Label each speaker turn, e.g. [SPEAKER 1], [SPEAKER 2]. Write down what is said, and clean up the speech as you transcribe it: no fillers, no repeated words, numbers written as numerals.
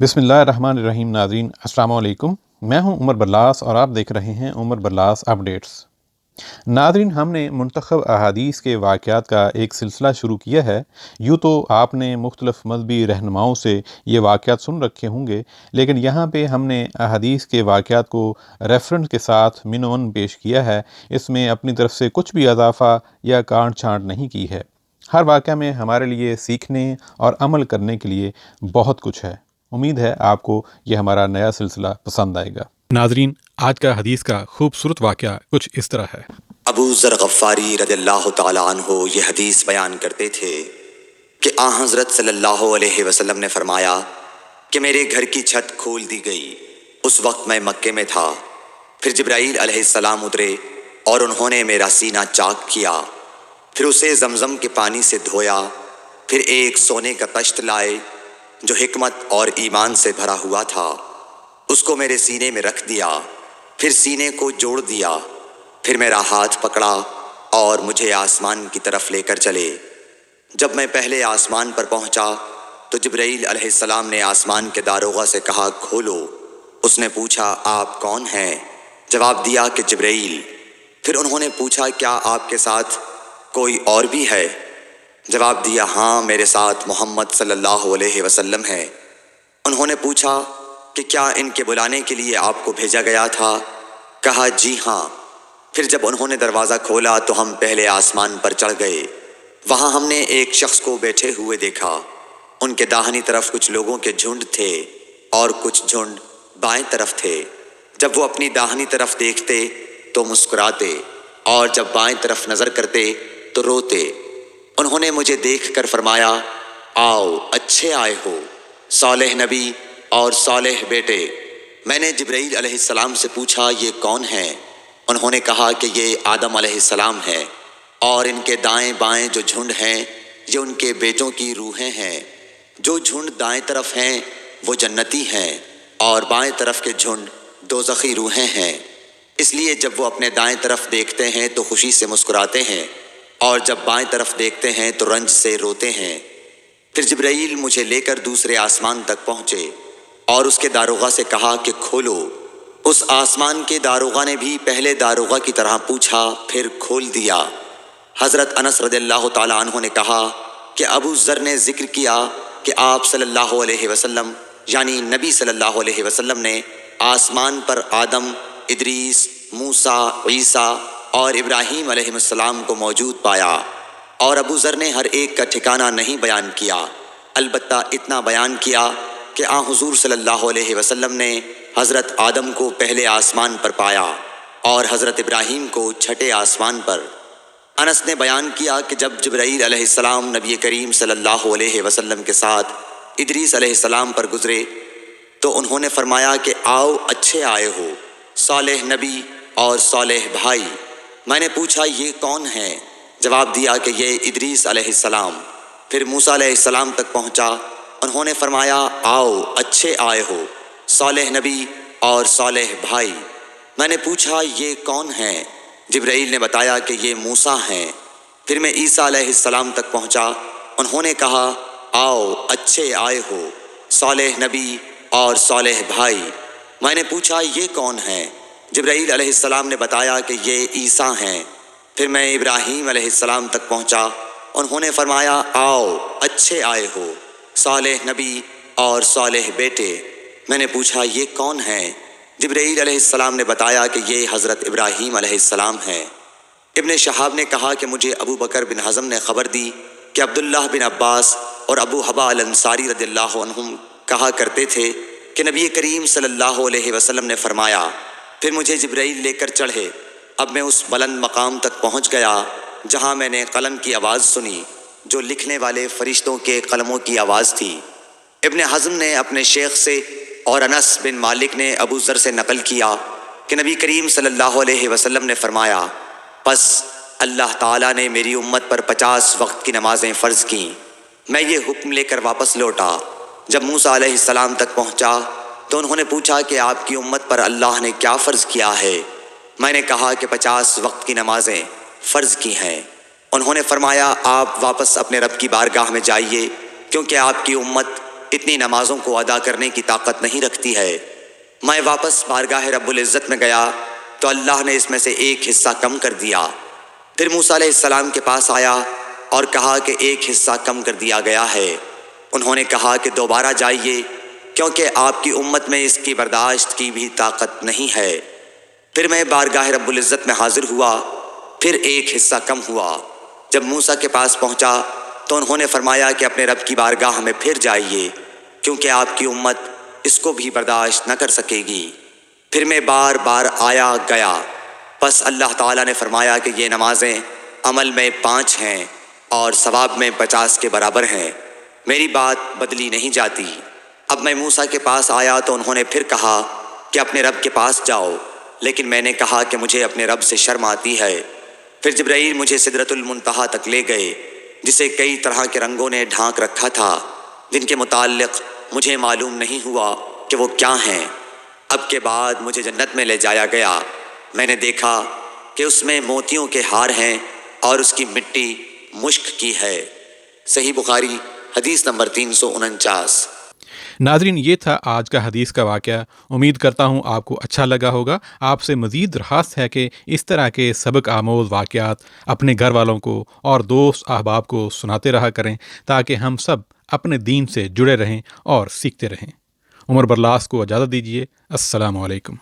[SPEAKER 1] बिस्मिल्लाहिर्रहमानिर्रहीम। नाज़रीन अस्सलाम वालेकुम। मैं हूं उमर बरलास और आप देख रहे हैं उमर बरलास अपडेट्स। नाज़रीन, हमने मुंतखब अहादीस के वाक़यात का एक सिलसिला शुरू किया है। यूँ तो आपने मुख्तलिफ़ मज़हबी रहनुमाओं से ये वाक़यात सुन रखे होंगे, लेकिन यहाँ पे हमने अहादीस के वाक़यात को रेफ़रेंस के साथ मिनवन पेश किया है। इसमें अपनी तरफ से कुछ भी इजाफ़ा या काट छाँट नहीं की है। हर वाक़या में हमारे लिए सीखने और अमल करने के लिए बहुत कुछ है। उम्मीद है आपको यह हमारा नया सिलसिला पसंद आएगा। नाज़रीन, आज का हदीस का खूबसूरत वाक़या कुछ इस तरह है।
[SPEAKER 2] अबू ज़र गफ़ारी रज़ियल्लाहु ताला अन्हु ये हदीस बयान करते थे कि आ हज़रत सल्लल्लाहु अलैहि वसल्लम ने फरमाया कि मेरे घर की छत खोल दी गई। उस वक्त मैं मक्के में था। फिर जिब्राईल अलैहिस्सलाम उतरे और उन्होंने मेरा सीना चाक किया, फिर उसे ज़मज़म के पानी से धोया। फिर एक सोने का तश्त लाए जो हिकमत और ईमान से भरा हुआ था, उसको मेरे सीने में रख दिया। फिर सीने को जोड़ दिया। फिर मेरा हाथ पकड़ा और मुझे आसमान की तरफ लेकर चले। जब मैं पहले आसमान पर पहुंचा तो जिब्राईल अलैहिस्सलाम ने आसमान के दारोगा से कहा, खोलो। उसने पूछा, आप कौन हैं? जवाब दिया कि जिब्राईल। फिर उन्होंने पूछा, क्या आपके साथ कोई और भी है? जवाब दिया, हाँ, मेरे साथ मोहम्मद सल्लल्लाहु अलैहि वसल्लम है। उन्होंने पूछा कि क्या इनके बुलाने के लिए आपको भेजा गया था? कहा, जी हाँ। फिर जब उन्होंने दरवाज़ा खोला तो हम पहले आसमान पर चढ़ गए। वहाँ हमने एक शख्स को बैठे हुए देखा। उनके दाहिनी तरफ कुछ लोगों के झुंड थे और कुछ झुंड बाएं तरफ थे। जब वो अपनी दाहिनी तरफ देखते तो मुस्कुराते और जब बाएं तरफ नज़र करते तो रोते। उन्होंने मुझे देखकर फरमाया, आओ, अच्छे आए हो, सालेह नबी और सालेह बेटे। मैंने जिब्राईल अलैहिस्सलाम से पूछा, ये कौन है? उन्होंने कहा कि ये आदम अलैहिस्सलाम है और इनके दाएं बाएं जो झुंड हैं ये उनके बेटों की रूहें हैं। जो झुंड दाएं तरफ हैं वो जन्नती हैं और बाएं तरफ के झुंड दोज़खी रूहें हैं। इसलिए जब वो अपने दाएं तरफ देखते हैं तो खुशी से मुस्कुराते हैं और जब बाएं तरफ देखते हैं तो रंज से रोते हैं। फिर जिब्राईल मुझे लेकर दूसरे आसमान तक पहुँचे और उसके दारोगा से कहा कि खोलो। उस आसमान के दारोगा ने भी पहले दारोगा की तरह पूछा, फिर खोल दिया। हज़रत अनस रज़ियल्लाहु ताला अन्हु ने कहा कि अबू ज़र ने जिक्र किया कि आप सल्लल्लाहु अलैहि वसल्लम यानी नबी सल्लल्लाहु अलैहि वसल्लम ने आसमान पर आदम, इदरीस, मूसा, ईसा और इब्राहीम अलैहिस्सलाम को मौजूद पाया और अबू ज़र ने हर एक का ठिकाना नहीं बयान किया, अलबत्ता इतना बयान किया कि आ हुज़ूर सल्लल्लाहु अलैहि वसल्लम ने हज़रत आदम को पहले आसमान पर पाया और हज़रत इब्राहीम को छठे आसमान पर। अनस ने बयान किया कि जब जिब्राईल अलैहिस्सलाम नबी करीम सल्लल्लाहु अलैहि वसल्लम के साथ इदरीस अलैहिस्सलाम पर गुजरे तो उन्होंने फरमाया कि आओ, अच्छे आए हो, सालेह नबी और सालेह भाई। मैंने पूछा, ये कौन है? जवाब दिया कि ये इदरीस अलैहिस्सलाम। फिर मूसा अलैहिस्सलाम तक पहुँचा। उन्होंने फरमाया, आओ, अच्छे आए हो, सालेह नबी और सालेह भाई। मैंने पूछा, ये कौन हैं? जिब्राईल ने बताया कि ये मूसा हैं। फिर मैं ईसा अलैहिस्सलाम तक पहुँचा। उन्होंने कहा, आओ, अच्छे आए हो, सालेह नबी और सालेह भाई। मैंने पूछा, ये कौन हैं? जिब्राईल अलैहिस्सलाम ने बताया कि ये ईसा हैं। फिर मैं इब्राहीम अलैहिस्सलाम तक पहुँचा। उन्होंने फरमाया, आओ, अच्छे आए हो, सालेह नबी और सालेह बेटे। मैंने पूछा, ये कौन हैं? जिब्राईल अलैहिस्सलाम ने बताया कि ये हज़रत इब्राहीम अलैहिस्सलाम हैं। इब्ने शहाब ने कहा कि मुझे अबू बकर बिन हज़म ने ख़बर दी कि अब्दुल्लाह बिन अब्बास और अबू हबा अल अंसारी रज़ियल्लाहु अन्हुम कहा करते थे कि नबी करीम सल्लल्लाहु अलैहि वसल्लम ने फरमाया। फिर मुझे जिब्राईल लेकर चढ़े। अब मैं उस बुलंद मकाम तक पहुँच गया जहाँ मैंने कलम की आवाज़ सुनी जो लिखने वाले फरिश्तों के कलमों की आवाज़ थी। इब्ने हज़म ने अपने शेख से और अनस बिन मालिक ने अबू ज़र से नकल किया कि नबी करीम सल्लल्लाहु अलैहि वसल्लम ने फरमाया, बस अल्लाह ताला ने मेरी उम्मत पर 50 वक्त की नमाज़ें फ़र्ज़ की। मैं ये हुक्म लेकर वापस लौटा। जब मूसा अलैहिस्सलाम तक पहुँचा तो उन्होंने पूछा कि आपकी उम्मत पर अल्लाह ने क्या फ़र्ज़ किया है? मैंने कहा कि 50 वक्त की नमाज़ें फ़र्ज़ की हैं। उन्होंने फरमाया, आप वापस अपने रब की बारगाह में जाइए क्योंकि आपकी उम्मत اتنی نمازوں کو ادا کرنے کی طاقت نہیں رکھتی ہے۔ میں واپس بارگاہ رب العزت میں گیا تو اللہ نے اس میں سے ایک حصہ کم کر دیا۔ پھر موسیٰ علیہ السلام کے پاس آیا اور کہا کہ ایک حصہ کم کر دیا گیا ہے۔ انہوں نے کہا کہ دوبارہ جائیے، کیونکہ آپ کی امت میں اس کی برداشت کی بھی طاقت نہیں ہے۔ پھر میں بارگاہ رب العزت میں حاضر ہوا، پھر ایک حصہ کم ہوا۔ جب موسیٰ کے پاس پہنچا تو انہوں نے فرمایا کہ اپنے رب کی بارگاہ میں پھر جائیے، کیونکہ آپ کی امت اس کو بھی برداشت نہ کر سکے گی۔ پھر میں بار بار آیا گیا، بس اللہ تعالیٰ نے فرمایا کہ یہ نمازیں عمل میں 5 ہیں اور ثواب میں 50 کے برابر ہیں، میری بات بدلی نہیں جاتی۔ اب میں موسیٰ کے پاس آیا تو انہوں نے پھر کہا کہ اپنے رب کے پاس جاؤ، لیکن میں نے کہا کہ مجھے اپنے رب سے شرم آتی ہے۔ پھر جبرائیل مجھے سدرۃ المنتہا تک لے گئے، جسے کئی طرح کے رنگوں نے ڈھانک رکھا تھا، جن کے متعلق مجھے معلوم نہیں ہوا کہ وہ کیا ہیں۔ اب کے بعد مجھے جنت میں لے جایا گیا، میں نے دیکھا کہ اس میں موتیوں کے ہار ہیں اور اس کی مٹی مشک کی ہے۔ صحیح بخاری حدیث نمبر 349۔
[SPEAKER 1] ناظرین، یہ تھا آج کا حدیث کا واقعہ۔ امید کرتا ہوں آپ کو اچھا لگا ہوگا۔ آپ سے مزید درخواست ہے کہ اس طرح کے سبق آموز واقعات اپنے گھر والوں کو اور دوست احباب کو سناتے رہا کریں، تاکہ ہم سب اپنے دین سے جڑے رہیں اور سیکھتے رہیں۔ عمر برلاس کو اجازت دیجیے۔ السلام علیکم۔